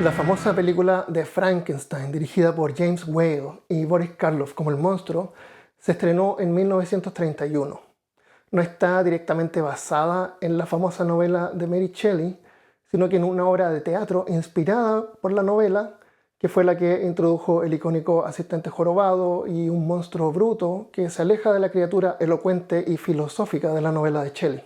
La famosa película de Frankenstein, dirigida por James Whale y Boris Karloff como el monstruo, se estrenó en 1931. No está directamente basada en la famosa novela de Mary Shelley, sino que en una obra de teatro inspirada por la novela, que fue la que introdujo el icónico asistente jorobado y un monstruo bruto que se aleja de la criatura elocuente y filosófica de la novela de Shelley.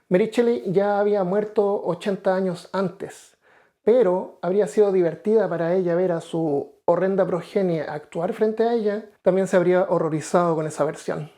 Mary Shelley ya había muerto 80 años antes, pero habría sido divertida para ella ver a su horrenda progenie actuar frente a ella, también se habría horrorizado con esa versión.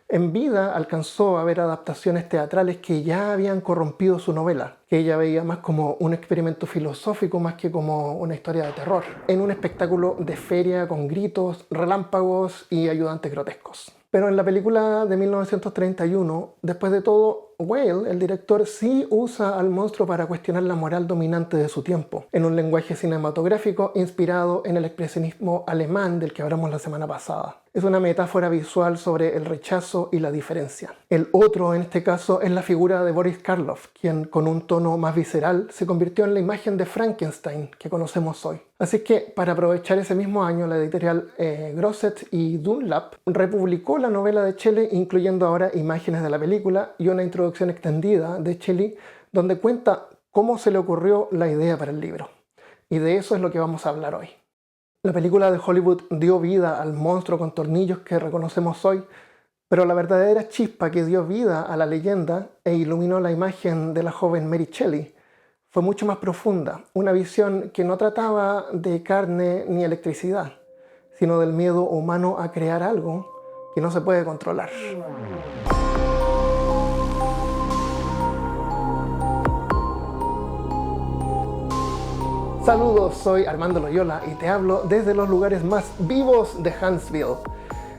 En vida alcanzó a ver adaptaciones teatrales que ya habían corrompido su novela, que ella veía más como un experimento filosófico más que como una historia de terror, en un espectáculo de feria con gritos, relámpagos y ayudantes grotescos. Pero en la película de 1931, después de todo, Whale, el director, sí usa al monstruo para cuestionar la moral dominante de su tiempo, en un lenguaje cinematográfico inspirado en el expresionismo alemán del que hablamos la semana pasada. Es una metáfora visual sobre el rechazo y la diferencia. El otro, en este caso, es la figura de Boris Karloff, quien con un tono más visceral se convirtió en la imagen de Frankenstein que conocemos hoy. Así que, para aprovechar ese mismo año, la editorial Grosset y Dunlap republicó la novela de Shelley, incluyendo ahora imágenes de la película y una introducción extendida de Shelley, donde cuenta cómo se le ocurrió la idea para el libro. Y de eso es lo que vamos a hablar hoy. La película de Hollywood dio vida al monstruo con tornillos que reconocemos hoy, pero la verdadera chispa que dio vida a la leyenda e iluminó la imagen de la joven Mary Shelley fue mucho más profunda, una visión que no trataba de carne ni electricidad, sino del miedo humano a crear algo que no se puede controlar. Saludos, soy Armando Loyola y te hablo desde los lugares más vivos de Huntsville.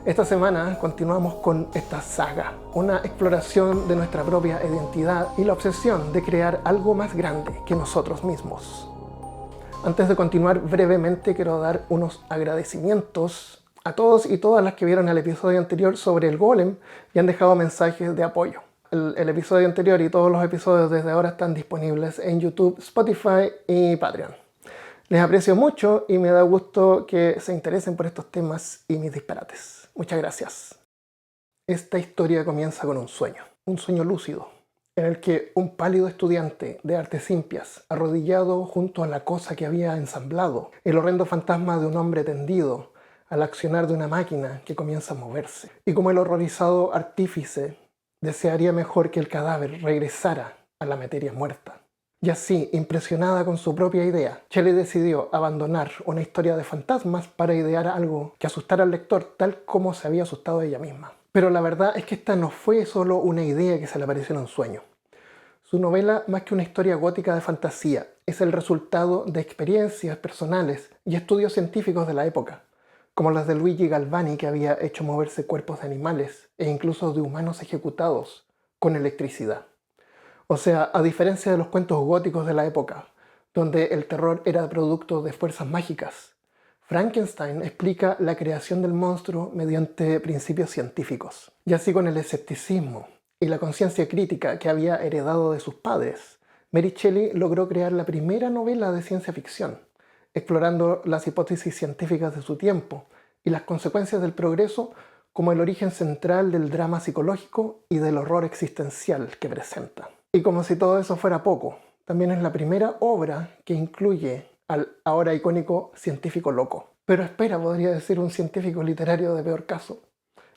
Esta semana continuamos con esta saga, una exploración de nuestra propia identidad y la obsesión de crear algo más grande que nosotros mismos. Antes de continuar brevemente, quiero dar unos agradecimientos a todos y todas las que vieron el episodio anterior sobre el golem y han dejado mensajes de apoyo. El episodio anterior y todos los episodios desde ahora están disponibles en YouTube, Spotify y Patreon. Les aprecio mucho y me da gusto que se interesen por estos temas y mis disparates. Muchas gracias. Esta historia comienza con un sueño lúcido, en el que un pálido estudiante de artes simpias, arrodillado junto a la cosa que había ensamblado, el horrendo fantasma de un hombre tendido al accionar de una máquina que comienza a moverse. Y como el horrorizado artífice desearía mejor que el cadáver regresara a la materia muerta. Y así, impresionada con su propia idea, Shelley decidió abandonar una historia de fantasmas para idear algo que asustara al lector tal como se había asustado ella misma. Pero la verdad es que esta no fue solo una idea que se le apareció en un sueño. Su novela, más que una historia gótica de fantasía, es el resultado de experiencias personales y estudios científicos de la época, como las de Luigi Galvani, que había hecho moverse cuerpos de animales e incluso de humanos ejecutados con electricidad. O sea, a diferencia de los cuentos góticos de la época, donde el terror era producto de fuerzas mágicas, Frankenstein explica la creación del monstruo mediante principios científicos. Y así, con el escepticismo y la conciencia crítica que había heredado de sus padres, Mary Shelley logró crear la primera novela de ciencia ficción, explorando las hipótesis científicas de su tiempo y las consecuencias del progreso como el origen central del drama psicológico y del horror existencial que presenta. Y como si todo eso fuera poco, también es la primera obra que incluye al ahora icónico científico loco. Pero espera, podría decir un científico literario de peor caso.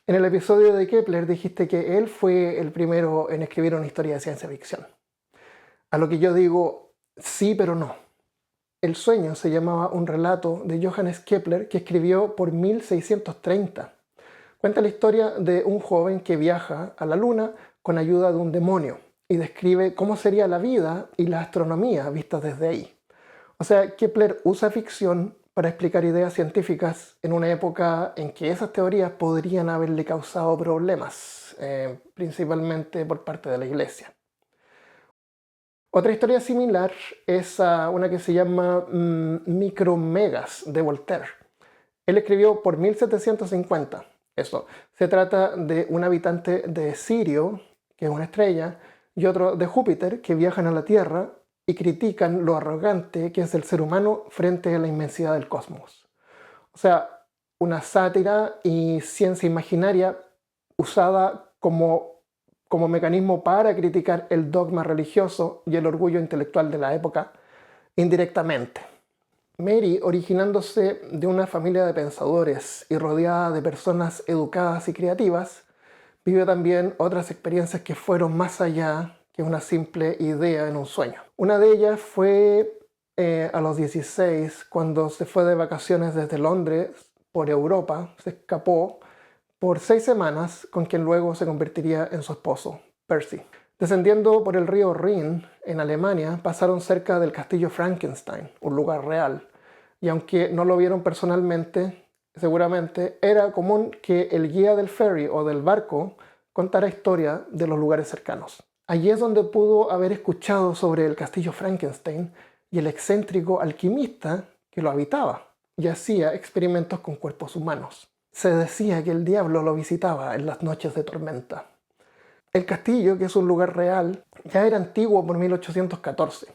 En el episodio de Kepler dijiste que él fue el primero en escribir una historia de ciencia ficción. A lo que yo digo, sí, pero no. El sueño se llamaba un relato de Johannes Kepler que escribió por 1630. Cuenta la historia de un joven que viaja a la luna con ayuda de un demonio y describe cómo sería la vida y la astronomía vistas desde ahí. O sea, Kepler usa ficción para explicar ideas científicas en una época en que esas teorías podrían haberle causado problemas, principalmente por parte de la Iglesia. Otra historia similar es una que se llama Micromegas de Voltaire. Él escribió por 1750. Eso, se trata de un habitante de Sirio que es una estrella, y otro de Júpiter, que viajan a la Tierra y critican lo arrogante que es el ser humano frente a la inmensidad del cosmos. O sea, una sátira y ciencia imaginaria usada como mecanismo para criticar el dogma religioso y el orgullo intelectual de la época indirectamente. Mary, originándose de una familia de pensadores y rodeada de personas educadas y creativas, vive también otras experiencias que fueron más allá que una simple idea en un sueño. Una de ellas fue a los 16, cuando se fue de vacaciones desde Londres por Europa, se escapó por 6 semanas con quien luego se convertiría en su esposo, Percy. Descendiendo por el río Rin, en Alemania, pasaron cerca del castillo Frankenstein, un lugar real, y aunque no lo vieron personalmente, seguramente era común que el guía del ferry o del barco contara historia de los lugares cercanos. Allí es donde pudo haber escuchado sobre el castillo Frankenstein y el excéntrico alquimista que lo habitaba y hacía experimentos con cuerpos humanos. Se decía que el diablo lo visitaba en las noches de tormenta. El castillo, que es un lugar real, ya era antiguo por 1814.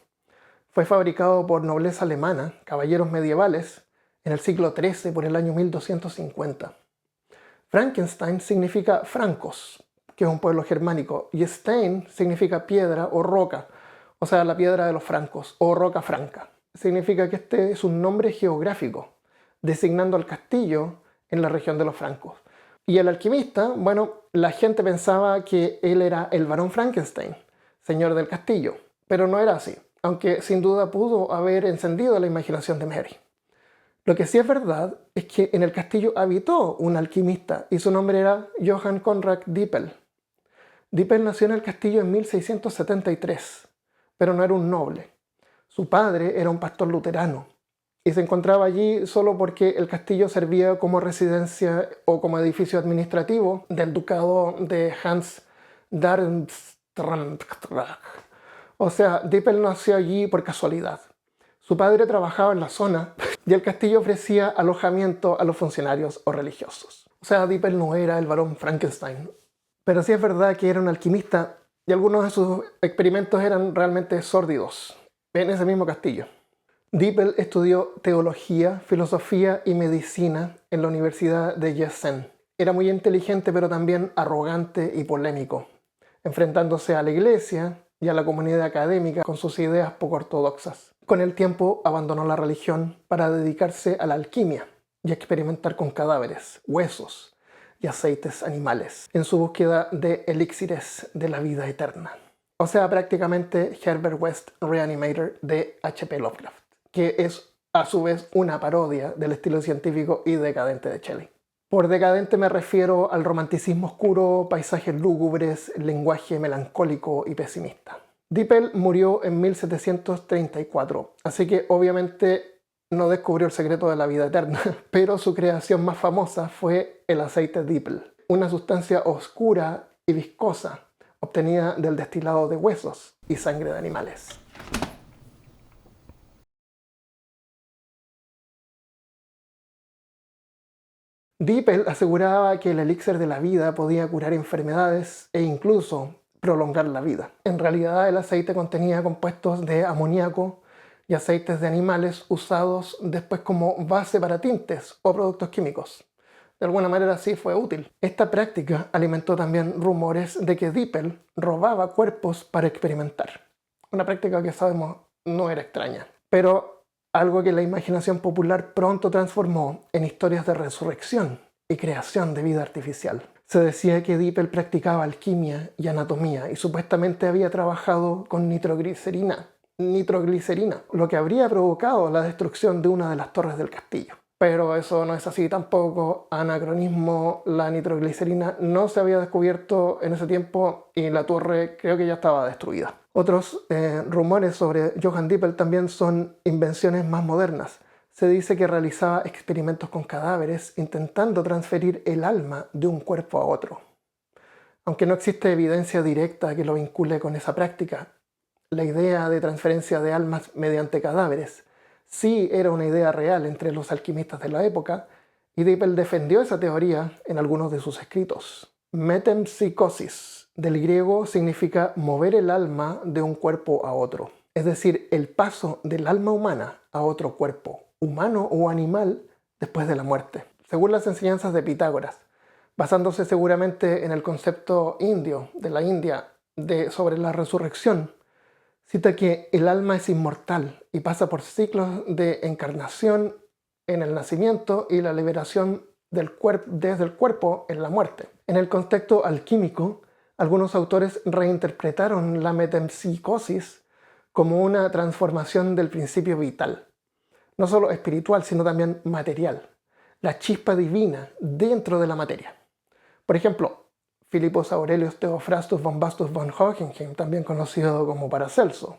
Fue fabricado por nobleza alemana, caballeros medievales, en el siglo XIII por el año 1250. Frankenstein significa francos, que es un pueblo germánico, y Stein significa piedra o roca, o sea, la piedra de los francos, o roca franca. Significa que este es un nombre geográfico, designando al castillo en la región de los francos. Y el alquimista, bueno, la gente pensaba que él era el barón Frankenstein, señor del castillo, pero no era así, aunque sin duda pudo haber encendido la imaginación de Mary. Lo que sí es verdad es que en el castillo habitó un alquimista y su nombre era Johann Conrad Dippel. Dippel nació en el castillo en 1673, pero no era un noble. Su padre era un pastor luterano y se encontraba allí solo porque el castillo servía como residencia o como edificio administrativo del ducado de Darmstadt. O sea, Dippel nació allí por casualidad. Su padre trabajaba en la zona y el castillo ofrecía alojamiento a los funcionarios o religiosos. O sea, Dippel no era el barón Frankenstein. Pero sí es verdad que era un alquimista y algunos de sus experimentos eran realmente sórdidos en ese mismo castillo. Dippel estudió teología, filosofía y medicina en la Universidad de Gießen. Era muy inteligente pero también arrogante y polémico, enfrentándose a la iglesia y a la comunidad académica con sus ideas poco ortodoxas. Con el tiempo abandonó la religión para dedicarse a la alquimia y a experimentar con cadáveres, huesos y aceites animales en su búsqueda de elixires de la vida eterna. O sea, prácticamente Herbert West Reanimator de H.P. Lovecraft, que es a su vez una parodia del estilo científico y decadente de Shelley. Por decadente me refiero al romanticismo oscuro, paisajes lúgubres, lenguaje melancólico y pesimista. Dippel murió en 1734, así que obviamente no descubrió el secreto de la vida eterna, pero su creación más famosa fue el aceite Dippel, una sustancia oscura y viscosa obtenida del destilado de huesos y sangre de animales. Dippel aseguraba que el elixir de la vida podía curar enfermedades e incluso prolongar la vida. En realidad el aceite contenía compuestos de amoníaco y aceites de animales usados después como base para tintes o productos químicos. De alguna manera sí fue útil. Esta práctica alimentó también rumores de que Dippel robaba cuerpos para experimentar. Una práctica que sabemos no era extraña, pero algo que la imaginación popular pronto transformó en historias de resurrección y creación de vida artificial. Se decía que Dippel practicaba alquimia y anatomía y supuestamente había trabajado con nitroglicerina, lo que habría provocado la destrucción de una de las torres del castillo. Pero eso no es así tampoco. Anacronismo, la nitroglicerina no se había descubierto en ese tiempo y la torre creo que ya estaba destruida. Otros rumores sobre Johann Dippel también son invenciones más modernas. Se dice que realizaba experimentos con cadáveres intentando transferir el alma de un cuerpo a otro. Aunque no existe evidencia directa que lo vincule con esa práctica, la idea de transferencia de almas mediante cadáveres sí era una idea real entre los alquimistas de la época y Dippel defendió esa teoría en algunos de sus escritos. Metempsychosis del griego significa mover el alma de un cuerpo a otro, es decir, el paso del alma humana a otro cuerpo, humano o animal, después de la muerte. Según las enseñanzas de Pitágoras, basándose seguramente en el concepto indio, de la India, sobre la resurrección, cita que el alma es inmortal y pasa por ciclos de encarnación en el nacimiento y la liberación desde el cuerpo en la muerte. En el contexto alquímico, algunos autores reinterpretaron la metempsicosis como una transformación del principio vital, no solo espiritual, sino también material, la chispa divina dentro de la materia. Por ejemplo, Philippus Aurelius Theophrastus Bombastus von Hohenheim, también conocido como Paracelso,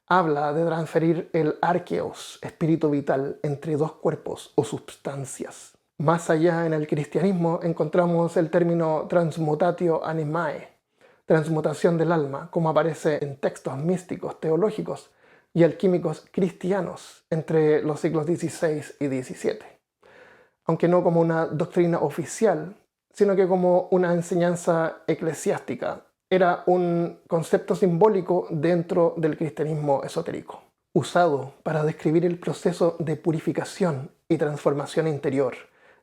habla de transferir el archeos, espíritu vital, entre dos cuerpos o substancias. Más allá en el cristianismo encontramos el término transmutatio animae, transmutación del alma, como aparece en textos místicos, teológicos y alquímicos cristianos entre los siglos XVI y XVII. Aunque no como una doctrina oficial, sino que como una enseñanza eclesiástica. Era un concepto simbólico dentro del cristianismo esotérico, usado para describir el proceso de purificación y transformación interior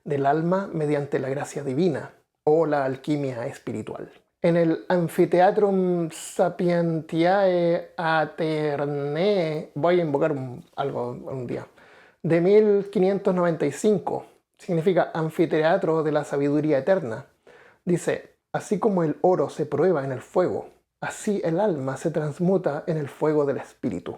del alma mediante la gracia divina o la alquimia espiritual. En el Amphitheatrum Sapientiae Aeternae, voy a invocar algo un día, de 1595, significa anfiteatro de la sabiduría eterna. Dice, así como el oro se prueba en el fuego, así el alma se transmuta en el fuego del espíritu.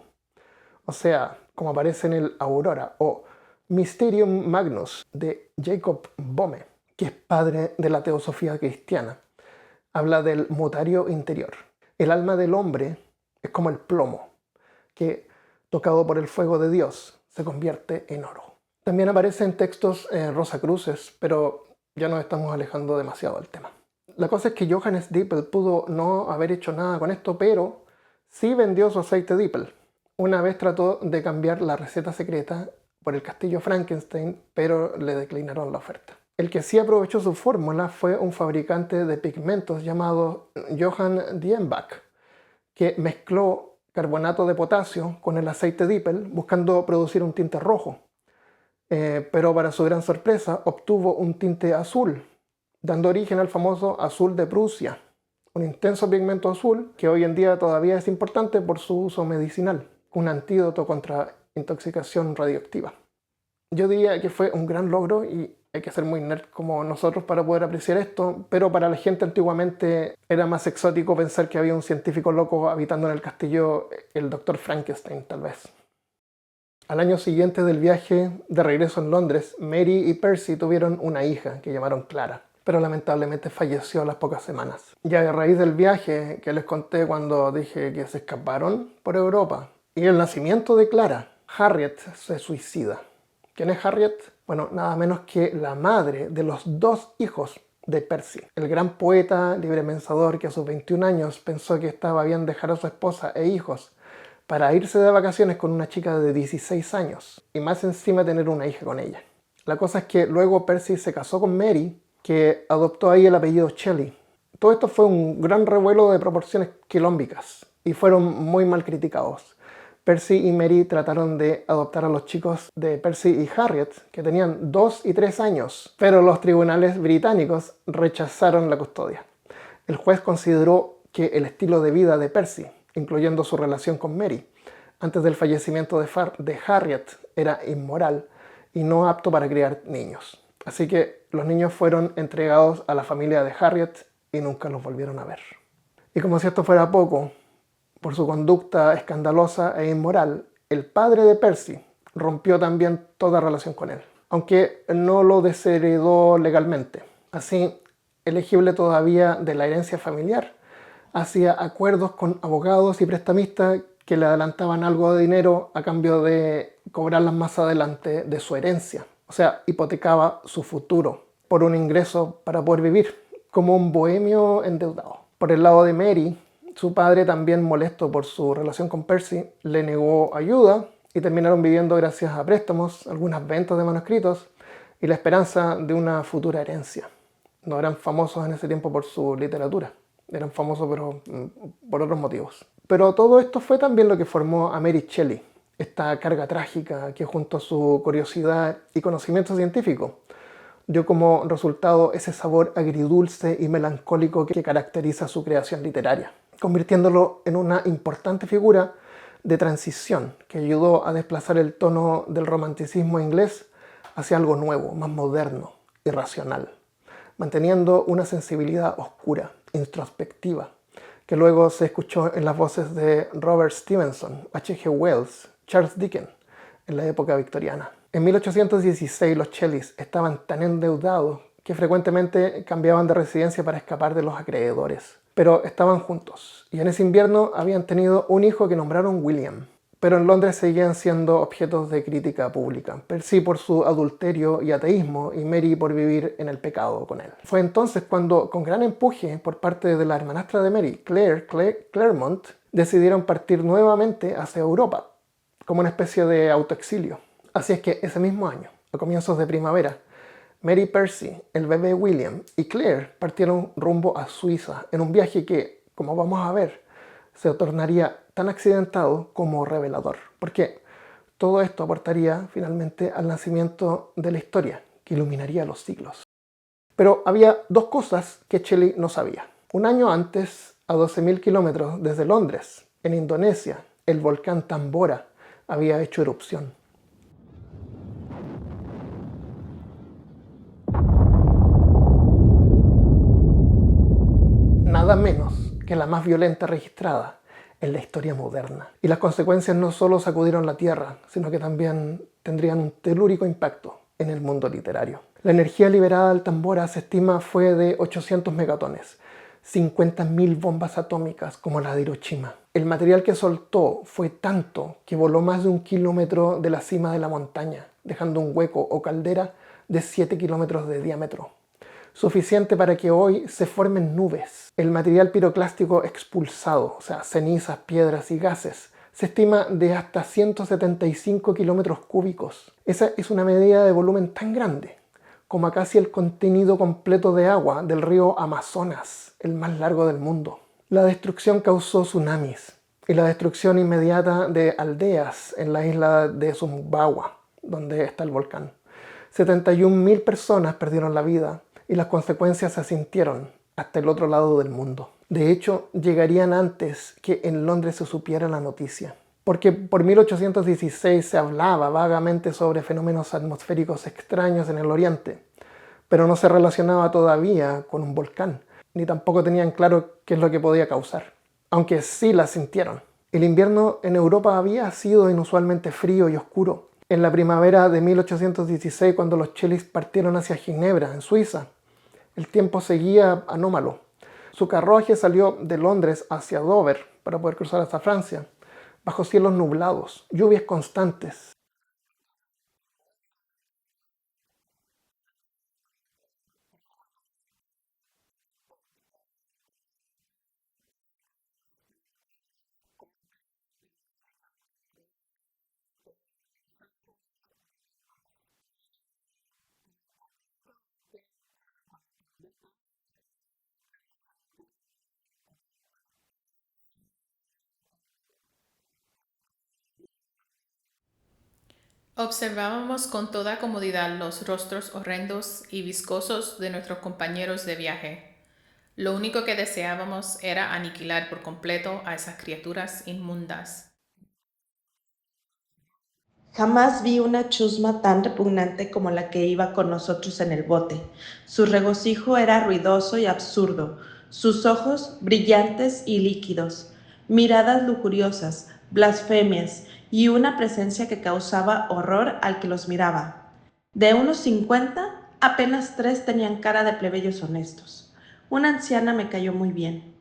O sea, como aparece en el Aurora o Mysterium Magnus de Jacob Boehme, que es padre de la teosofía cristiana. Habla del mutario interior. El alma del hombre es como el plomo, que, tocado por el fuego de Dios, se convierte en oro. También aparece en textos rosacruces, pero ya nos estamos alejando demasiado del tema. La cosa es que Johannes Dippel pudo no haber hecho nada con esto, pero sí vendió su aceite Dippel. Una vez trató de cambiar la receta secreta por el castillo Frankenstein, pero le declinaron la oferta. El que sí aprovechó su fórmula fue un fabricante de pigmentos llamado Johann Dienbach, que mezcló carbonato de potasio con el aceite Dippel buscando producir un tinte rojo. Pero para su gran sorpresa obtuvo un tinte azul, dando origen al famoso azul de Prusia, un intenso pigmento azul que hoy en día todavía es importante por su uso medicinal, un antídoto contra intoxicación radioactiva. Yo diría que fue un gran logro y hay que ser muy nerd como nosotros para poder apreciar esto, pero para la gente antiguamente era más exótico pensar que había un científico loco habitando en el castillo, el Dr. Frankenstein tal vez. Al año siguiente del viaje de regreso en Londres, Mary y Percy tuvieron una hija que llamaron Clara, pero lamentablemente falleció a las pocas semanas. Ya a raíz del viaje que les conté cuando dije que se escaparon por Europa y el nacimiento de Clara, Harriet se suicida. ¿Quién es Harriet? Bueno, nada menos que la madre de los dos hijos de Percy, el gran poeta librepensador que a sus 21 años pensó que estaba bien dejar a su esposa e hijos para irse de vacaciones con una chica de 16 años y más encima tener una hija con ella. La cosa es que luego Percy se casó con Mary, que adoptó ahí el apellido Shelley. Todo esto fue un gran revuelo de proporciones quilómbicas y fueron muy mal criticados. Percy y Mary trataron de adoptar a los chicos de Percy y Harriet, que tenían 2 y 3 años, pero los tribunales británicos rechazaron la custodia. El juez consideró que el estilo de vida de Percy, incluyendo su relación con Mary, antes del fallecimiento de Harriet, era inmoral y no apto para criar niños. Así que los niños fueron entregados a la familia de Harriet y nunca los volvieron a ver. Y como si esto fuera poco, por su conducta escandalosa e inmoral, el padre de Percy rompió también toda relación con él, aunque no lo desheredó legalmente. Así, elegible todavía de la herencia familiar, hacía acuerdos con abogados y prestamistas que le adelantaban algo de dinero a cambio de cobrarlas más adelante de su herencia. O sea, hipotecaba su futuro por un ingreso para poder vivir, como un bohemio endeudado. Por el lado de Mary, su padre, también molesto por su relación con Percy, le negó ayuda y terminaron viviendo gracias a préstamos, algunas ventas de manuscritos y la esperanza de una futura herencia. No eran famosos en ese tiempo por su literatura. Eran famosos, pero por otros motivos. Pero todo esto fue también lo que formó a Mary Shelley, esta carga trágica que junto a su curiosidad y conocimiento científico dio como resultado ese sabor agridulce y melancólico que caracteriza su creación literaria, convirtiéndolo en una importante figura de transición que ayudó a desplazar el tono del romanticismo inglés hacia algo nuevo, más moderno y racional, manteniendo una sensibilidad oscura, introspectiva, que luego se escuchó en las voces de Robert Stevenson, H.G. Wells, Charles Dickens, en la época victoriana. En 1816 los Shelleys estaban tan endeudados que frecuentemente cambiaban de residencia para escapar de los acreedores. Pero estaban juntos, y en ese invierno habían tenido un hijo que nombraron William. Pero en Londres seguían siendo objetos de crítica pública, Percy por su adulterio y ateísmo, y Mary por vivir en el pecado con él. Fue entonces cuando, con gran empuje por parte de la hermanastra de Mary, Claremont, decidieron partir nuevamente hacia Europa, como una especie de autoexilio. Así es que ese mismo año, a comienzos de primavera, Mary, Percy, el bebé William y Claire partieron rumbo a Suiza en un viaje que, como vamos a ver, se tornaría tan accidentado como revelador, porque todo esto aportaría finalmente al nacimiento de la historia que iluminaría los siglos. Pero había dos cosas que Shelley no sabía. Un año antes, a 12.000 kilómetros desde Londres, en Indonesia, el volcán Tambora había hecho erupción. Nada menos que la más violenta registrada en la historia moderna. Y las consecuencias no solo sacudieron la Tierra, sino que también tendrían un telúrico impacto en el mundo literario. La energía liberada al Tambora se estima fue de 800 megatones, 50.000 bombas atómicas como la de Hiroshima. El material que soltó fue tanto que voló más de 1 kilómetro de la cima de la montaña, dejando un hueco o caldera de 7 kilómetros de diámetro, suficiente para que hoy se formen nubes. El material piroclástico expulsado, o sea, cenizas, piedras y gases, se estima de hasta 175 kilómetros cúbicos. Esa es una medida de volumen tan grande como casi el contenido completo de agua del río Amazonas, el más largo del mundo. La destrucción causó tsunamis y la destrucción inmediata de aldeas en la isla de Sumbawa, donde está el volcán. 71.000 personas perdieron la vida y las consecuencias se sintieron hasta el otro lado del mundo. De hecho, llegarían antes que en Londres se supiera la noticia. Porque por 1816 se hablaba vagamente sobre fenómenos atmosféricos extraños en el oriente, pero no se relacionaba todavía con un volcán, ni tampoco tenían claro qué es lo que podía causar, aunque sí la sintieron. El invierno en Europa había sido inusualmente frío y oscuro. En la primavera de 1816, cuando los Shelleys partieron hacia Ginebra, en Suiza, el tiempo seguía anómalo. Su carruaje salió de Londres hacia Dover para poder cruzar hasta Francia, bajo cielos nublados, lluvias constantes. Observábamos con toda comodidad los rostros horrendos y viscosos de nuestros compañeros de viaje. Lo único que deseábamos era aniquilar por completo a esas criaturas inmundas. Jamás vi una chusma tan repugnante como la que iba con nosotros en el bote. Su regocijo era ruidoso y absurdo, sus ojos brillantes y líquidos, miradas lujuriosas, blasfemias y una presencia que causaba horror al que los miraba. De unos 50, apenas 3 tenían cara de plebeyos honestos. Una anciana me cayó muy bien.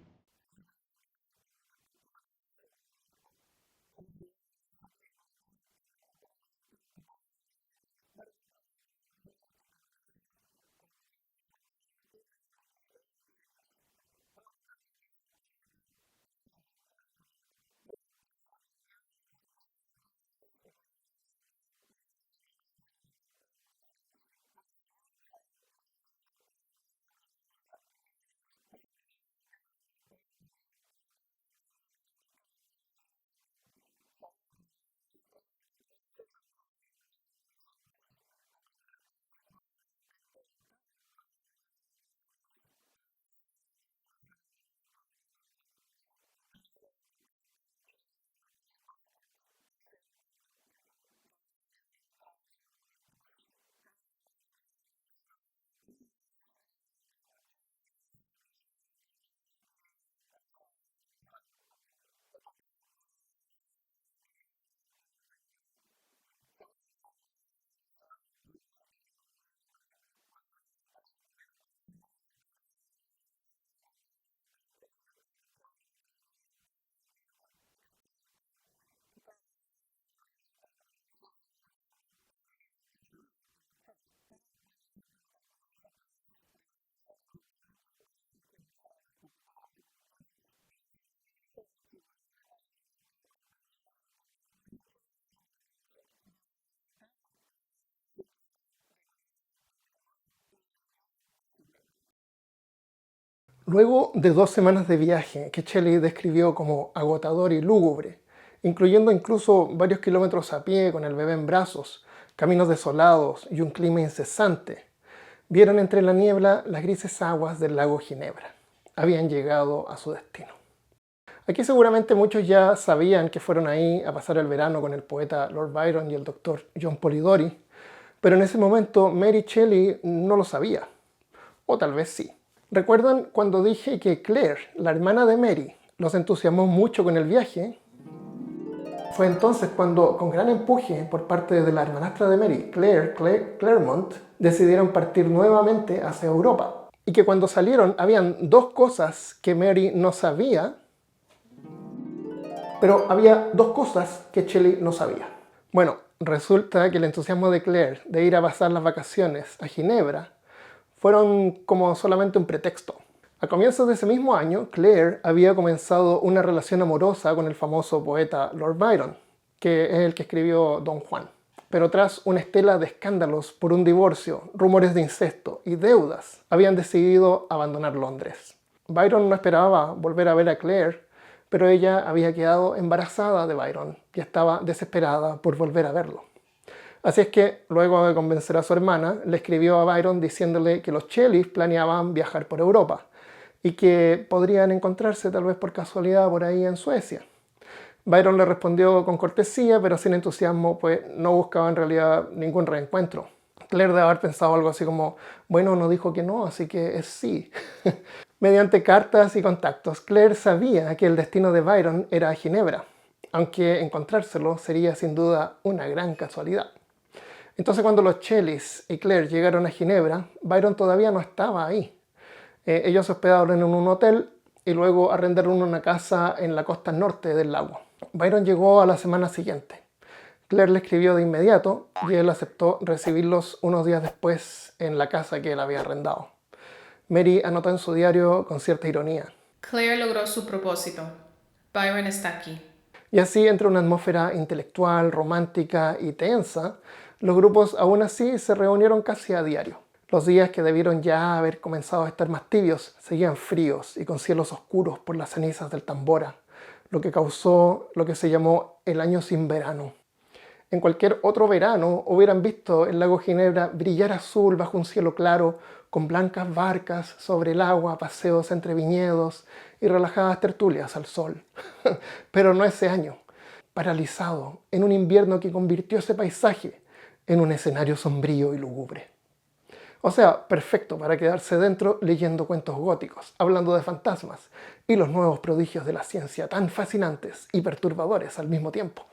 Luego de 2 semanas de viaje, que Shelley describió como agotador y lúgubre, incluyendo incluso varios kilómetros a pie con el bebé en brazos, caminos desolados y un clima incesante, vieron entre la niebla las grises aguas del lago Ginebra. Habían llegado a su destino. Aquí seguramente muchos ya sabían que fueron ahí a pasar el verano con el poeta Lord Byron y el doctor John Polidori, pero en ese momento Mary Shelley no lo sabía. O tal vez sí. ¿Recuerdan cuando dije que Claire, la hermana de Mary, los entusiasmó mucho con el viaje? Fue entonces cuando, con gran empuje por parte de la hermanastra de Mary, Claremont, decidieron partir nuevamente hacia Europa. Y que cuando salieron habían 2 cosas que Mary no sabía, pero había 2 cosas que Shelley no sabía. Bueno, resulta que el entusiasmo de Claire de ir a pasar las vacaciones a Ginebra fueron como solamente un pretexto. A comienzos de ese mismo año, Claire había comenzado una relación amorosa con el famoso poeta Lord Byron, que es el que escribió Don Juan. Pero tras una estela de escándalos por un divorcio, rumores de incesto y deudas, habían decidido abandonar Londres. Byron no esperaba volver a ver a Claire, pero ella había quedado embarazada de Byron y estaba desesperada por volver a verlo. Así es que, luego de convencer a su hermana, le escribió a Byron diciéndole que los Shelleys planeaban viajar por Europa y que podrían encontrarse tal vez por casualidad por ahí en Suecia. Byron le respondió con cortesía, pero sin entusiasmo, pues no buscaba en realidad ningún reencuentro. Claire debe haber pensado algo así como, bueno, no dijo que no, así que es sí. Mediante cartas y contactos, Claire sabía que el destino de Byron era Ginebra, aunque encontrárselo sería sin duda una gran casualidad. Entonces cuando los Shelleys y Claire llegaron a Ginebra, Byron todavía no estaba ahí. Ellos se hospedaron en un hotel y luego arrendaron una casa en la costa norte del lago. Byron llegó a la semana siguiente. Claire le escribió de inmediato y él aceptó recibirlos unos días después en la casa que él había arrendado. Mary anotó en su diario con cierta ironía: Claire logró su propósito. Byron está aquí. Y así, entre una atmósfera intelectual, romántica y tensa, los grupos aún así se reunieron casi a diario. Los días que debieron ya haber comenzado a estar más tibios seguían fríos y con cielos oscuros por las cenizas del Tambora, lo que causó lo que se llamó el año sin verano. En cualquier otro verano hubieran visto el lago Ginebra brillar azul bajo un cielo claro, con blancas barcas sobre el agua, paseos entre viñedos y relajadas tertulias al sol. Pero no ese año, paralizado en un invierno que convirtió ese paisaje en un escenario sombrío y lúgubre. O sea, perfecto para quedarse dentro leyendo cuentos góticos, hablando de fantasmas y los nuevos prodigios de la ciencia tan fascinantes y perturbadores al mismo tiempo.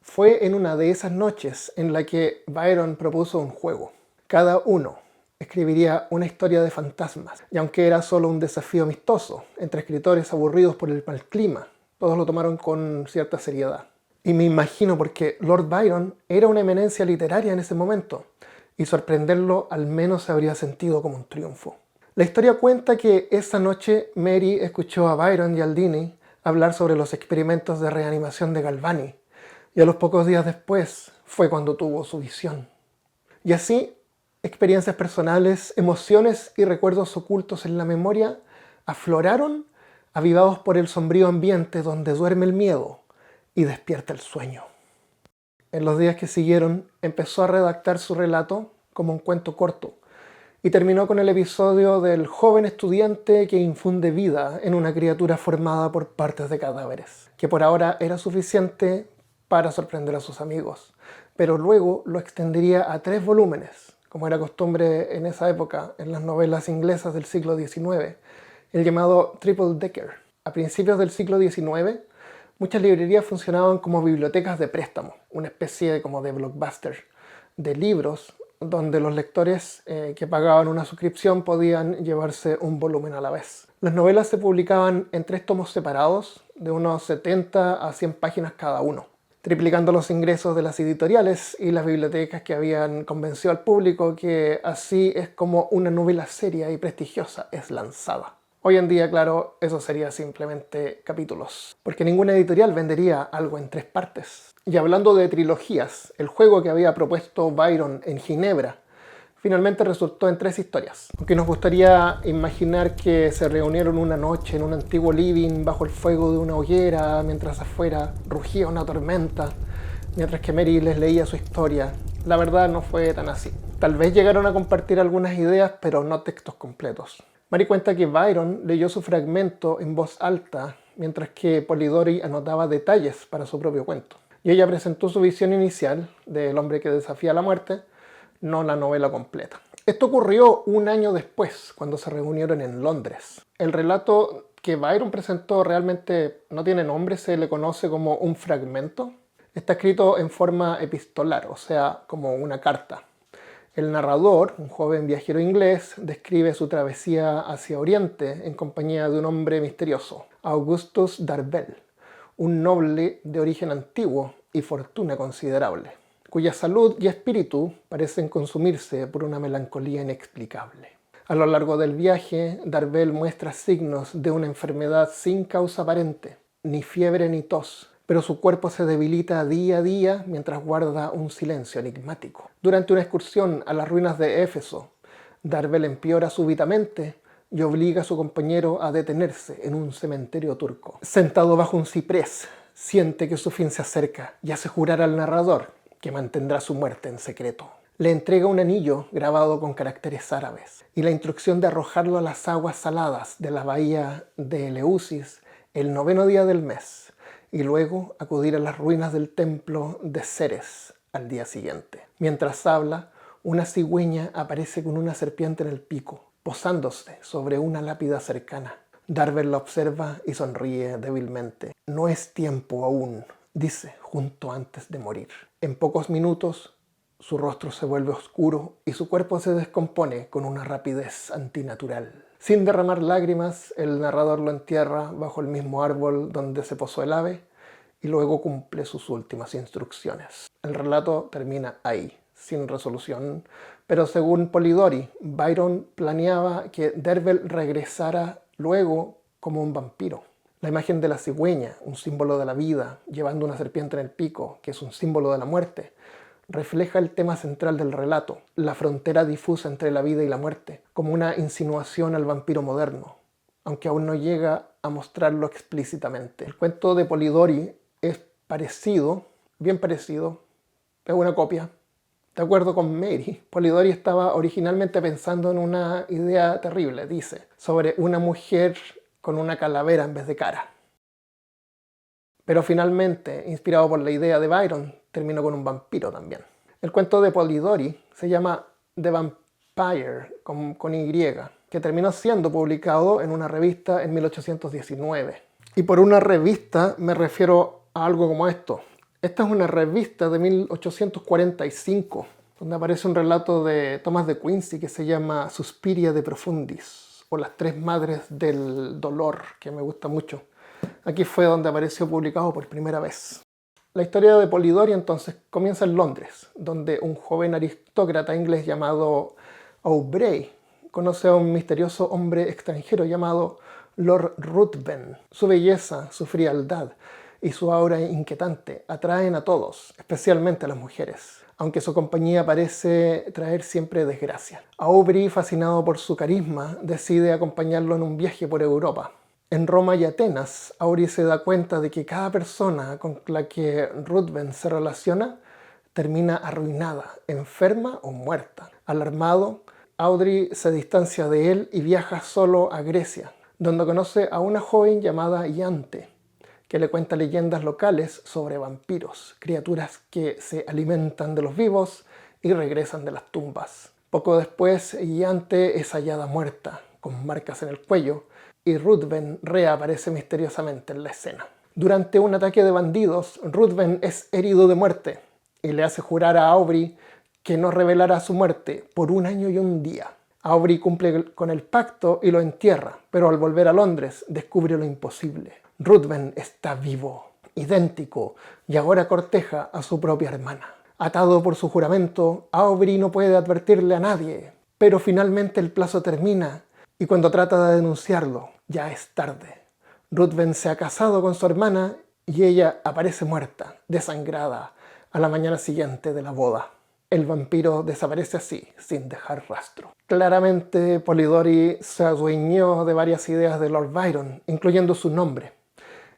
Fue en una de esas noches en la que Byron propuso un juego. Cada uno escribiría una historia de fantasmas, y aunque era solo un desafío amistoso entre escritores aburridos por el mal clima, todos lo tomaron con cierta seriedad. Y me imagino porque Lord Byron era una eminencia literaria en ese momento, y sorprenderlo al menos se habría sentido como un triunfo. La historia cuenta que esa noche Mary escuchó a Byron y Aldini hablar sobre los experimentos de reanimación de Galvani, y a los pocos días después fue cuando tuvo su visión. Y así, experiencias personales, emociones y recuerdos ocultos en la memoria afloraron, avivados por el sombrío ambiente donde duerme el miedo y despierta el sueño. En los días que siguieron, empezó a redactar su relato como un cuento corto y terminó con el episodio del joven estudiante que infunde vida en una criatura formada por partes de cadáveres, que por ahora era suficiente para sorprender a sus amigos, pero luego lo extendería a 3 volúmenes, como era costumbre en esa época en las novelas inglesas del siglo XIX, el llamado Triple Decker. A principios del siglo XIX, muchas librerías funcionaban como bibliotecas de préstamo, una especie como de blockbuster de libros donde los lectores que pagaban una suscripción podían llevarse un volumen a la vez. Las novelas se publicaban en 3 tomos separados de unos 70 a 100 páginas cada uno, triplicando los ingresos de las editoriales y las bibliotecas que habían convencido al público que así es como una novela seria y prestigiosa es lanzada. Hoy en día, claro, eso sería simplemente capítulos, porque ninguna editorial vendería algo en 3 partes. Y hablando de trilogías, el juego que había propuesto Byron en Ginebra finalmente resultó en 3 historias. Aunque nos gustaría imaginar que se reunieron una noche en un antiguo living bajo el fuego de una hoguera mientras afuera rugía una tormenta, mientras que Mary les leía su historia, la verdad no fue tan así. Tal vez llegaron a compartir algunas ideas, pero no textos completos. Mary cuenta que Byron leyó su fragmento en voz alta, mientras que Polidori anotaba detalles para su propio cuento. Y ella presentó su visión inicial del hombre que desafía la muerte, no la novela completa. Esto ocurrió un año después, cuando se reunieron en Londres. El relato que Byron presentó realmente no tiene nombre, se le conoce como un fragmento. Está escrito en forma epistolar, o sea, como una carta. El narrador, un joven viajero inglés, describe su travesía hacia Oriente en compañía de un hombre misterioso, Augustus Darvel, un noble de origen antiguo y fortuna considerable, cuya salud y espíritu parecen consumirse por una melancolía inexplicable. A lo largo del viaje, Darvel muestra signos de una enfermedad sin causa aparente, ni fiebre ni tos, pero su cuerpo se debilita día a día mientras guarda un silencio enigmático. Durante una excursión a las ruinas de Éfeso, Darvel empeora súbitamente y obliga a su compañero a detenerse en un cementerio turco. Sentado bajo un ciprés, siente que su fin se acerca y hace jurar al narrador que mantendrá su muerte en secreto. Le entrega un anillo grabado con caracteres árabes y la instrucción de arrojarlo a las aguas saladas de la bahía de Eleusis el 9º día del mes y luego acudir a las ruinas del templo de Ceres al día siguiente. Mientras habla, una cigüeña aparece con una serpiente en el pico, posándose sobre una lápida cercana. Darvel la observa y sonríe débilmente. No es tiempo aún, dice justo antes de morir. En pocos minutos, su rostro se vuelve oscuro y su cuerpo se descompone con una rapidez antinatural. Sin derramar lágrimas, el narrador lo entierra bajo el mismo árbol donde se posó el ave y luego cumple sus últimas instrucciones. El relato termina ahí, sin resolución, pero según Polidori, Byron planeaba que Darvel regresara luego como un vampiro. La imagen de la cigüeña, un símbolo de la vida, llevando una serpiente en el pico, que es un símbolo de la muerte, refleja el tema central del relato, la frontera difusa entre la vida y la muerte, como una insinuación al vampiro moderno, aunque aún no llega a mostrarlo explícitamente. El cuento de Polidori es parecido, bien parecido, es una copia. De acuerdo con Mary, Polidori estaba originalmente pensando en una idea terrible, dice, sobre una mujer con una calavera en vez de cara. Pero finalmente, inspirado por la idea de Byron, terminó con un vampiro también. El cuento de Polidori se llama The Vampire, con Y, que terminó siendo publicado en una revista en 1819. Y por una revista me refiero a algo como esto. Esta es una revista de 1845, donde aparece un relato de Thomas de Quincey que se llama Suspiria de Profundis, o Las Tres Madres del Dolor, que me gusta mucho. Aquí fue donde apareció publicado por primera vez. La historia de Polidori entonces comienza en Londres, donde un joven aristócrata inglés llamado Aubrey conoce a un misterioso hombre extranjero llamado Lord Ruthven. Su belleza, su frialdad y su aura inquietante atraen a todos, especialmente a las mujeres, aunque su compañía parece traer siempre desgracia. Aubrey, fascinado por su carisma, decide acompañarlo en un viaje por Europa. En Roma y Atenas, Aubrey se da cuenta de que cada persona con la que Ruthven se relaciona termina arruinada, enferma o muerta. Alarmado, Aubrey se distancia de él y viaja solo a Grecia, donde conoce a una joven llamada Iante, que le cuenta leyendas locales sobre vampiros, criaturas que se alimentan de los vivos y regresan de las tumbas. Poco después, Iante es hallada muerta, con marcas en el cuello, y Ruthven reaparece misteriosamente en la escena. Durante un ataque de bandidos, Ruthven es herido de muerte y le hace jurar a Aubrey que no revelará su muerte por 1 año y 1 día. Aubrey cumple con el pacto y lo entierra, pero al volver a Londres descubre lo imposible. Ruthven está vivo, idéntico, y ahora corteja a su propia hermana. Atado por su juramento, Aubrey no puede advertirle a nadie, pero finalmente el plazo termina y cuando trata de denunciarlo, ya es tarde. Ruthven se ha casado con su hermana y ella aparece muerta, desangrada, a la mañana siguiente de la boda. El vampiro desaparece así, sin dejar rastro. Claramente, Polidori se adueñó de varias ideas de Lord Byron, incluyendo su nombre,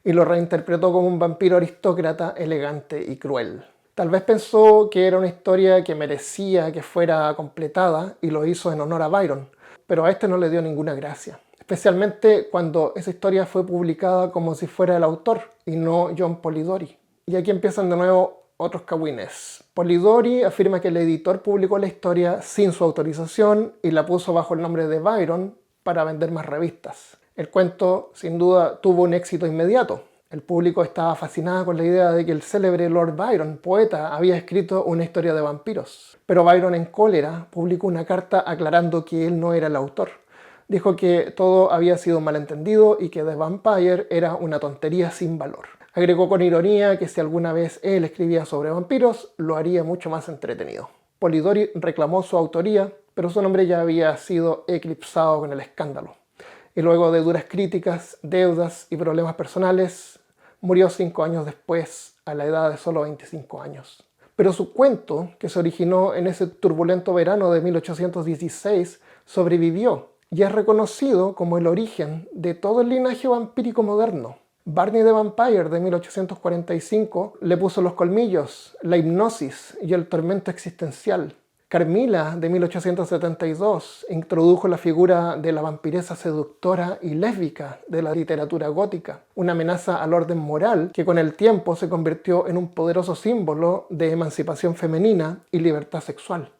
y lo reinterpretó como un vampiro aristócrata, elegante y cruel. Tal vez pensó que era una historia que merecía que fuera completada y lo hizo en honor a Byron, pero a este no le dio ninguna gracia. Especialmente cuando esa historia fue publicada como si fuera el autor y no John Polidori. Y aquí empiezan de nuevo otros cagüines. Polidori afirma que el editor publicó la historia sin su autorización y la puso bajo el nombre de Byron para vender más revistas. El cuento, sin duda, tuvo un éxito inmediato. El público estaba fascinado con la idea de que el célebre Lord Byron, poeta, había escrito una historia de vampiros. Pero Byron, en cólera, publicó una carta aclarando que él no era el autor. Dijo que todo había sido un malentendido y que The Vampire era una tontería sin valor. Agregó con ironía que si alguna vez él escribía sobre vampiros, lo haría mucho más entretenido. Polidori reclamó su autoría, pero su nombre ya había sido eclipsado con el escándalo. Y luego de duras críticas, deudas y problemas personales, murió 5 años después, a la edad de solo 25 años. Pero su cuento, que se originó en ese turbulento verano de 1816, sobrevivió y es reconocido como el origen de todo el linaje vampírico moderno. Barney the Vampire de 1845 le puso los colmillos, la hipnosis y el tormento existencial. Carmilla de 1872 introdujo la figura de la vampiresa seductora y lésbica de la literatura gótica, una amenaza al orden moral que con el tiempo se convirtió en un poderoso símbolo de emancipación femenina y libertad sexual.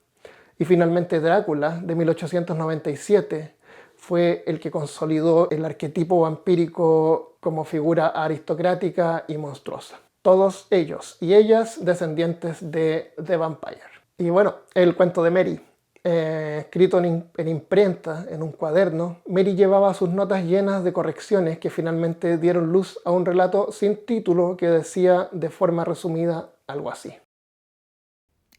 Y finalmente Drácula de 1897 fue el que consolidó el arquetipo vampírico como figura aristocrática y monstruosa. Todos ellos y ellas descendientes de The Vampire. Y bueno, el cuento de Mary, escrito en imprenta, en un cuaderno, Mary llevaba sus notas llenas de correcciones que finalmente dieron luz a un relato sin título que decía de forma resumida algo así.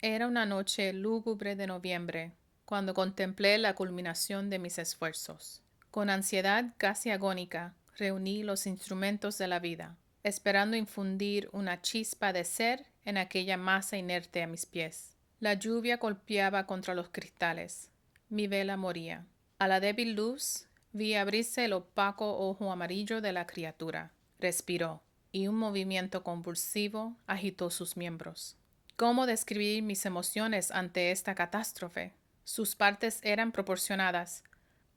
Era una noche lúgubre de noviembre, cuando contemplé la culminación de mis esfuerzos. Con ansiedad casi agónica, reuní los instrumentos de la vida, esperando infundir una chispa de ser en aquella masa inerte a mis pies. La lluvia golpeaba contra los cristales. Mi vela moría. A la débil luz vi abrirse el opaco ojo amarillo de la criatura. Respiró, y un movimiento convulsivo agitó sus miembros. ¿Cómo describir mis emociones ante esta catástrofe? Sus partes eran proporcionadas.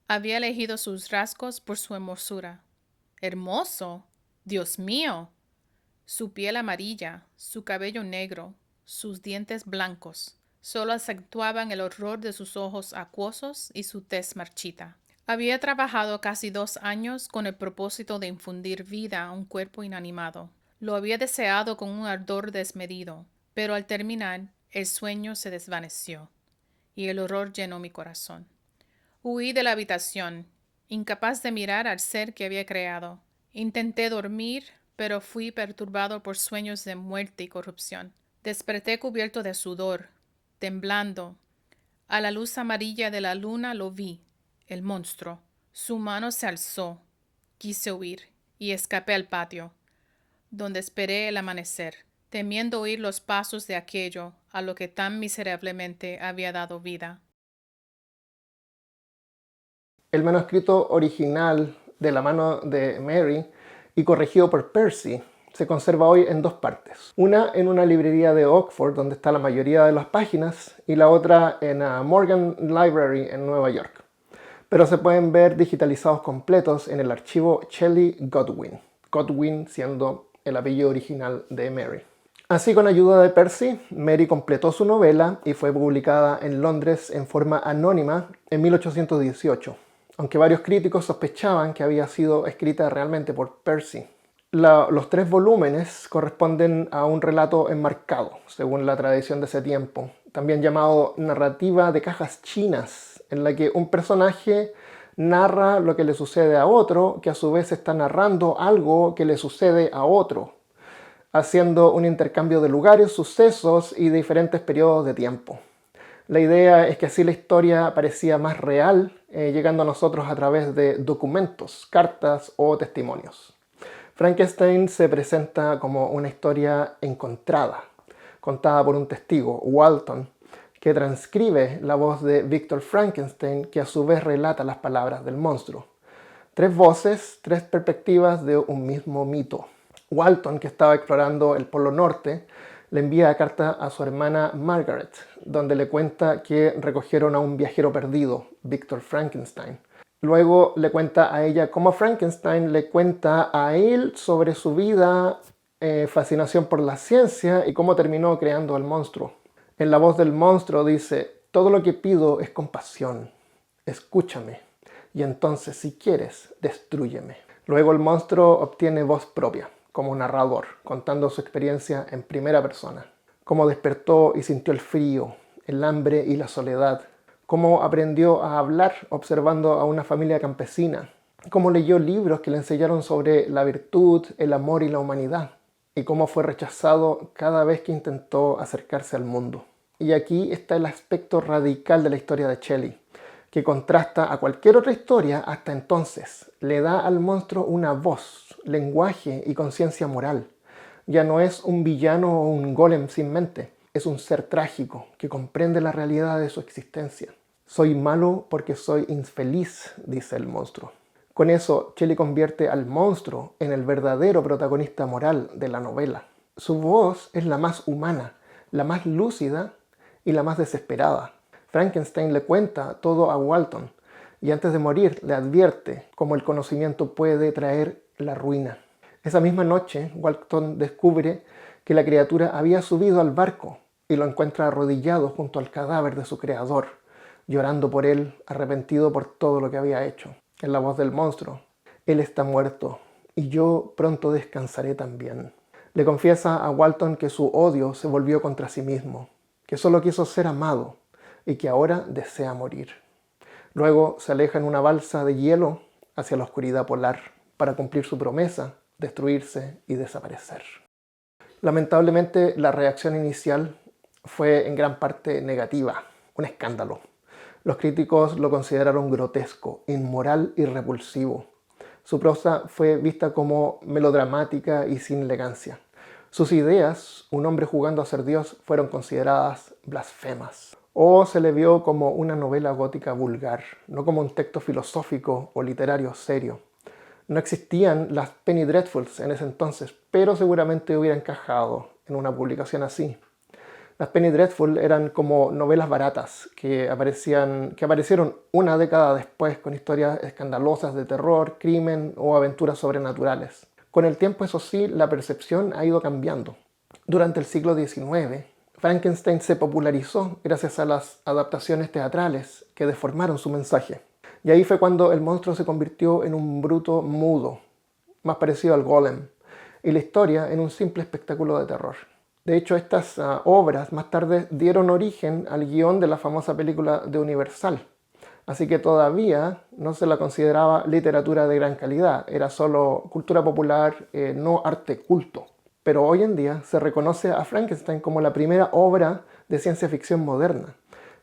Había elegido sus rasgos por su hermosura. ¡Hermoso! ¡Dios mío! Su piel amarilla, su cabello negro, sus dientes blancos, solo acentuaban el horror de sus ojos acuosos y su tez marchita. Había trabajado casi 2 años con el propósito de infundir vida a un cuerpo inanimado. Lo había deseado con un ardor desmedido, pero al terminar, el sueño se desvaneció y el horror llenó mi corazón. Huí de la habitación, incapaz de mirar al ser que había creado. Intenté dormir, pero fui perturbado por sueños de muerte y corrupción. Desperté cubierto de sudor, temblando. A la luz amarilla de la luna lo vi, el monstruo. Su mano se alzó. Quise huir y escapé al patio, donde esperé el amanecer, temiendo oír los pasos de aquello a lo que tan miserablemente había dado vida. El manuscrito original de la mano de Mary y corregido por Percy se conserva hoy en 2 partes. Una en una librería de Oxford, donde está la mayoría de las páginas, y la otra en Morgan Library en Nueva York. Pero se pueden ver digitalizados completos en el archivo Shelley Godwin. Godwin siendo el apellido original de Mary. Así, con ayuda de Percy, Mary completó su novela y fue publicada en Londres en forma anónima en 1818, aunque varios críticos sospechaban que había sido escrita realmente por Percy. Los 3 volúmenes corresponden a un relato enmarcado, según la tradición de ese tiempo, también llamado narrativa de cajas chinas, en la que un personaje narra lo que le sucede a otro, que a su vez está narrando algo que le sucede a otro, haciendo un intercambio de lugares, sucesos y diferentes periodos de tiempo. La idea es que así la historia parecía más real, llegando a nosotros a través de documentos, cartas o testimonios. Frankenstein se presenta como una historia encontrada, contada por un testigo, Walton, que transcribe la voz de Victor Frankenstein, que a su vez relata las palabras del monstruo. 3 voces, 3 perspectivas de un mismo mito. Walton, que estaba explorando el Polo Norte, le envía carta a su hermana Margaret, donde le cuenta que recogieron a un viajero perdido, Victor Frankenstein. Luego le cuenta a ella cómo Frankenstein le cuenta a él sobre su vida, fascinación por la ciencia y cómo terminó creando al monstruo. En la voz del monstruo dice: todo lo que pido es compasión, escúchame, y entonces si quieres, destrúyeme. Luego el monstruo obtiene voz propia, como narrador, contando su experiencia en primera persona. Cómo despertó y sintió el frío, el hambre y la soledad. Cómo aprendió a hablar observando a una familia campesina. Cómo leyó libros que le enseñaron sobre la virtud, el amor y la humanidad. Y cómo fue rechazado cada vez que intentó acercarse al mundo. Y aquí está el aspecto radical de la historia de Shelley, que contrasta a cualquier otra historia hasta entonces. Le da al monstruo una voz, lenguaje y conciencia moral. Ya no es un villano o un golem sin mente, es un ser trágico que comprende la realidad de su existencia. Soy malo porque soy infeliz, dice el monstruo. Con eso, Shelley convierte al monstruo en el verdadero protagonista moral de la novela. Su voz es la más humana, la más lúcida y la más desesperada. Frankenstein le cuenta todo a Walton y antes de morir le advierte cómo el conocimiento puede traer la ruina. Esa misma noche, Walton descubre que la criatura había subido al barco y lo encuentra arrodillado junto al cadáver de su creador, llorando por él, arrepentido por todo lo que había hecho. En la voz del monstruo: él está muerto y yo pronto descansaré también. Le confiesa a Walton que su odio se volvió contra sí mismo, que solo quiso ser amado y que ahora desea morir. Luego se aleja en una balsa de hielo hacia la oscuridad polar para cumplir su promesa, destruirse y desaparecer. Lamentablemente, la reacción inicial fue en gran parte negativa, un escándalo. Los críticos lo consideraron grotesco, inmoral y repulsivo. Su prosa fue vista como melodramática y sin elegancia. Sus ideas, un hombre jugando a ser Dios, fueron consideradas blasfemas. O se le vio como una novela gótica vulgar, no como un texto filosófico o literario serio. No existían las Penny Dreadfuls en ese entonces, pero seguramente hubiera encajado en una publicación así. Las Penny Dreadful eran como novelas baratas que aparecieron una década después con historias escandalosas de terror, crimen o aventuras sobrenaturales. Con el tiempo, eso sí, la percepción ha ido cambiando. Durante el siglo XIX, Frankenstein se popularizó gracias a las adaptaciones teatrales que deformaron su mensaje. Y ahí fue cuando el monstruo se convirtió en un bruto mudo, más parecido al golem, y la historia en un simple espectáculo de terror. De hecho, estas obras más tarde dieron origen al guión de la famosa película de Universal. Así que todavía no se la consideraba literatura de gran calidad, era solo cultura popular, no arte culto. Pero hoy en día se reconoce a Frankenstein como la primera obra de ciencia ficción moderna.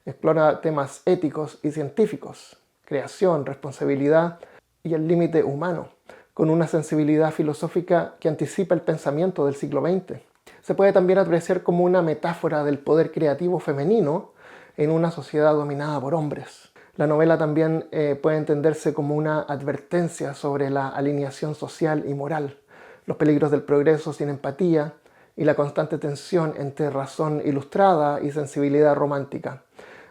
Explora temas éticos y científicos, creación, responsabilidad y el límite humano, con una sensibilidad filosófica que anticipa el pensamiento del siglo XX. Se puede también apreciar como una metáfora del poder creativo femenino en una sociedad dominada por hombres. La novela también puede entenderse como una advertencia sobre la alineación social y moral, los peligros del progreso sin empatía y la constante tensión entre razón ilustrada y sensibilidad romántica,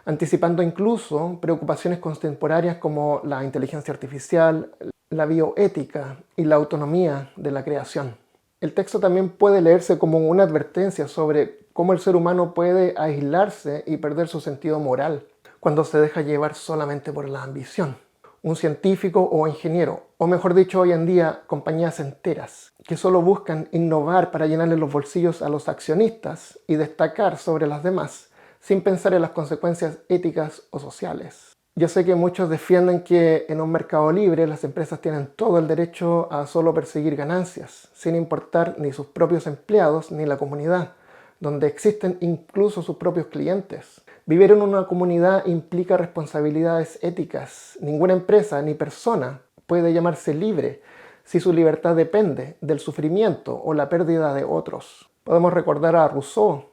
anticipando incluso preocupaciones contemporáneas como la inteligencia artificial, la bioética y la autonomía de la creación. El texto también puede leerse como una advertencia sobre cómo el ser humano puede aislarse y perder su sentido moral cuando se deja llevar solamente por la ambición. Un científico o ingeniero, o mejor dicho hoy en día, compañías enteras, que solo buscan innovar para llenarle los bolsillos a los accionistas y destacar sobre las demás, sin pensar en las consecuencias éticas o sociales. Yo sé que muchos defienden que en un mercado libre las empresas tienen todo el derecho a solo perseguir ganancias, sin importar ni sus propios empleados ni la comunidad, donde existen incluso sus propios clientes. Vivir en una comunidad implica responsabilidades éticas. Ninguna empresa ni persona puede llamarse libre si su libertad depende del sufrimiento o la pérdida de otros. Podemos recordar a Rousseau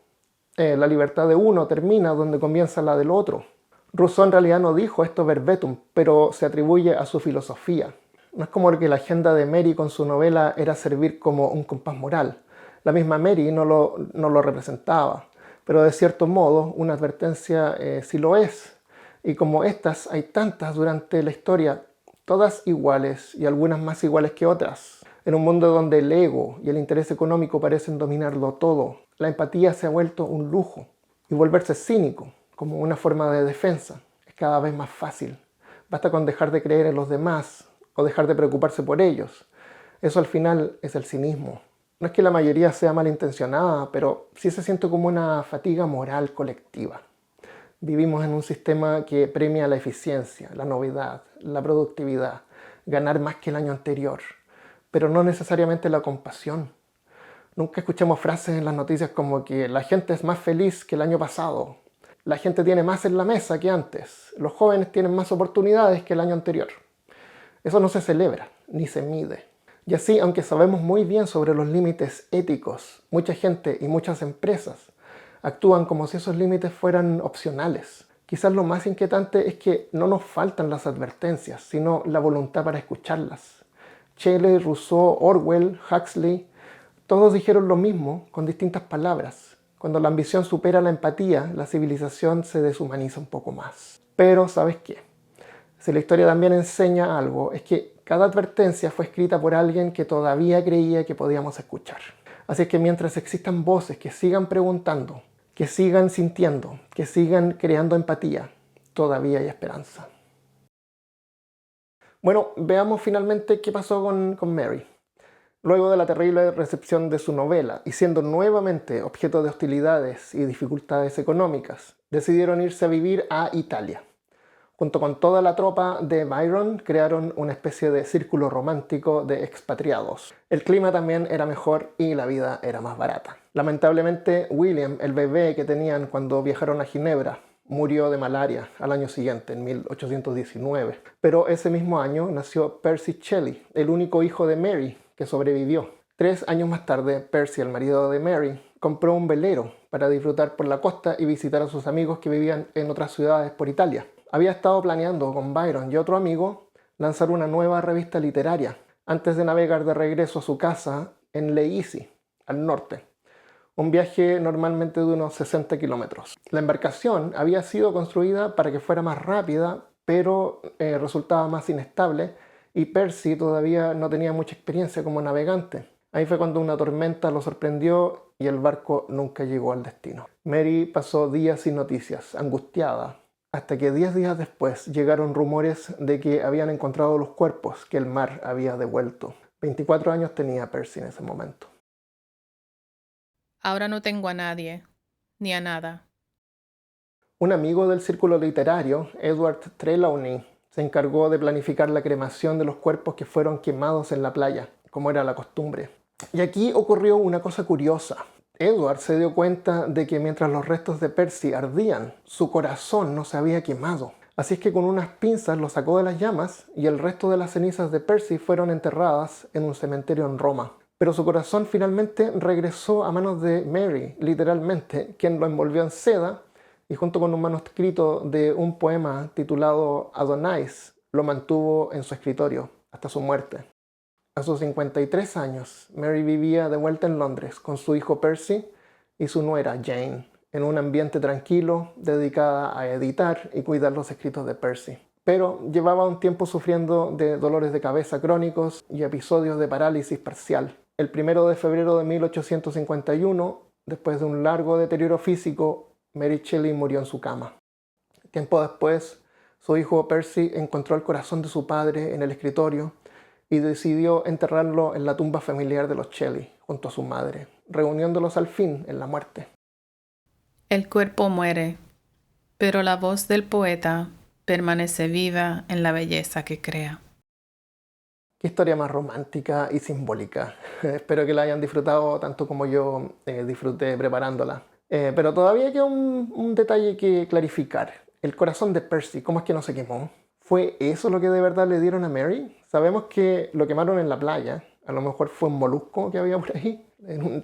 La libertad de uno termina donde comienza la del otro. Rousseau en realidad no dijo esto verbatim, pero se atribuye a su filosofía. No es como que la agenda de Mary con su novela era servir como un compás moral. La misma Mary no lo representaba, pero de cierto modo una advertencia sí lo es. Y como estas hay tantas durante la historia, todas iguales y algunas más iguales que otras. En un mundo donde el ego y el interés económico parecen dominarlo todo, la empatía se ha vuelto un lujo. Y volverse cínico, como una forma de defensa, es cada vez más fácil. Basta con dejar de creer en los demás o dejar de preocuparse por ellos. Eso al final es el cinismo. No es que la mayoría sea malintencionada, pero sí se siente como una fatiga moral colectiva. Vivimos en un sistema que premia la eficiencia, la novedad, la productividad, ganar más que el año anterior, pero no necesariamente la compasión. Nunca escuchamos frases en las noticias como que la gente es más feliz que el año pasado, la gente tiene más en la mesa que antes, los jóvenes tienen más oportunidades que el año anterior. Eso no se celebra, ni se mide. Y así, aunque sabemos muy bien sobre los límites éticos, mucha gente y muchas empresas actúan como si esos límites fueran opcionales. Quizás lo más inquietante es que no nos faltan las advertencias, sino la voluntad para escucharlas. Shelley, Rousseau, Orwell, Huxley, todos dijeron lo mismo con distintas palabras. Cuando la ambición supera la empatía, la civilización se deshumaniza un poco más. Pero, ¿sabes qué? Si la historia también enseña algo, es que cada advertencia fue escrita por alguien que todavía creía que podíamos escuchar. Así que mientras existan voces que sigan preguntando, que sigan sintiendo, que sigan creando empatía, todavía hay esperanza. Bueno, veamos finalmente qué pasó con Mary. Luego de la terrible recepción de su novela y siendo nuevamente objeto de hostilidades y dificultades económicas, decidieron irse a vivir a Italia. Junto con toda la tropa de Byron, crearon una especie de círculo romántico de expatriados. El clima también era mejor y la vida era más barata. Lamentablemente, William, el bebé que tenían cuando viajaron a Ginebra, murió de malaria al año siguiente, en 1819. Pero ese mismo año nació Percy Shelley, el único hijo de Mary que sobrevivió. 3 años más tarde, Percy, el marido de Mary, compró un velero para disfrutar por la costa y visitar a sus amigos que vivían en otras ciudades por Italia. Había estado planeando con Byron y otro amigo lanzar una nueva revista literaria antes de navegar de regreso a su casa en Leisi, al norte. Un viaje normalmente de unos 60 kilómetros. La embarcación había sido construida para que fuera más rápida, pero resultaba más inestable y Percy todavía no tenía mucha experiencia como navegante. Ahí fue cuando una tormenta lo sorprendió y el barco nunca llegó al destino. Mary pasó días sin noticias, angustiada, hasta que 10 días después llegaron rumores de que habían encontrado los cuerpos que el mar había devuelto. 24 años tenía Percy en ese momento. Ahora no tengo a nadie, ni a nada. Un amigo del círculo literario, Edward Trelawney, se encargó de planificar la cremación de los cuerpos que fueron quemados en la playa, como era la costumbre. Y aquí ocurrió una cosa curiosa. Edward se dio cuenta de que mientras los restos de Percy ardían, su corazón no se había quemado. Así es que con unas pinzas lo sacó de las llamas y el resto de las cenizas de Percy fueron enterradas en un cementerio en Roma. Pero su corazón finalmente regresó a manos de Mary, literalmente, quien lo envolvió en seda y junto con un manuscrito de un poema titulado Adonais, lo mantuvo en su escritorio hasta su muerte. A sus 53 años, Mary vivía de vuelta en Londres con su hijo Percy y su nuera Jane, en un ambiente tranquilo, dedicada a editar y cuidar los escritos de Percy. Pero llevaba un tiempo sufriendo de dolores de cabeza crónicos y episodios de parálisis parcial. El 1 de febrero de 1851, después de un largo deterioro físico, Mary Shelley murió en su cama. Tiempo después, su hijo Percy encontró el corazón de su padre en el escritorio y decidió enterrarlo en la tumba familiar de los Shelley, junto a su madre, reuniéndolos al fin en la muerte. El cuerpo muere, pero la voz del poeta permanece viva en la belleza que crea. Qué historia más romántica y simbólica. Espero que la hayan disfrutado tanto como yo disfruté preparándola. Pero todavía queda un detalle que clarificar. El corazón de Percy, ¿cómo es que no se quemó? ¿Fue eso lo que de verdad le dieron a Mary? Sabemos que lo quemaron en la playa. A lo mejor fue un molusco que había por ahí.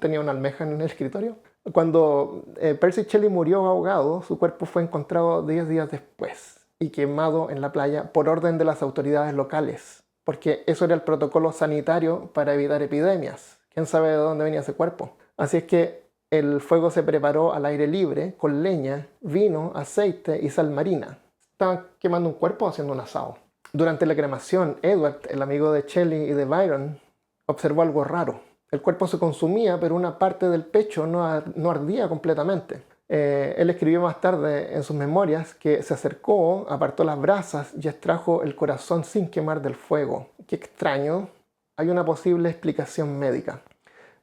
Tenía una almeja en el escritorio. Cuando Percy Shelley murió ahogado, su cuerpo fue encontrado 10 días después y quemado en la playa por orden de las autoridades locales, porque eso era el protocolo sanitario para evitar epidemias. ¿Quién sabe de dónde venía ese cuerpo? Así es que el fuego se preparó al aire libre con leña, vino, aceite y sal marina. Estaban quemando un cuerpo haciendo un asado. Durante la cremación, Edward, el amigo de Shelley y de Byron, observó algo raro. El cuerpo se consumía, pero una parte del pecho no ardía completamente. Él escribió más tarde en sus memorias que se acercó, apartó las brasas y extrajo el corazón sin quemar del fuego. Qué extraño. Hay una posible explicación médica.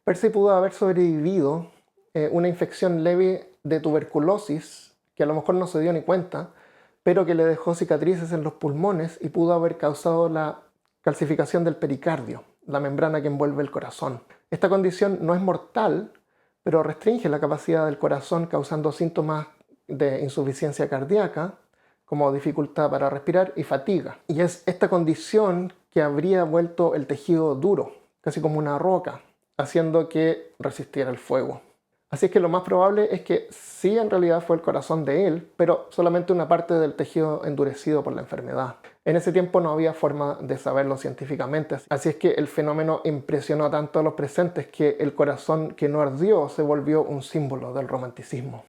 Percy pudo haber sobrevivido una infección leve de tuberculosis, que a lo mejor no se dio ni cuenta, pero que le dejó cicatrices en los pulmones y pudo haber causado la calcificación del pericardio, la membrana que envuelve el corazón. Esta condición no es mortal, pero restringe la capacidad del corazón, causando síntomas de insuficiencia cardíaca, como dificultad para respirar y fatiga. Y es esta condición que habría vuelto el tejido duro, casi como una roca, haciendo que resistiera el fuego. Así es que lo más probable es que sí, en realidad fue el corazón de él, pero solamente una parte del tejido endurecido por la enfermedad. En ese tiempo no había forma de saberlo científicamente, así es que el fenómeno impresionó tanto a los presentes que el corazón que no ardió se volvió un símbolo del romanticismo.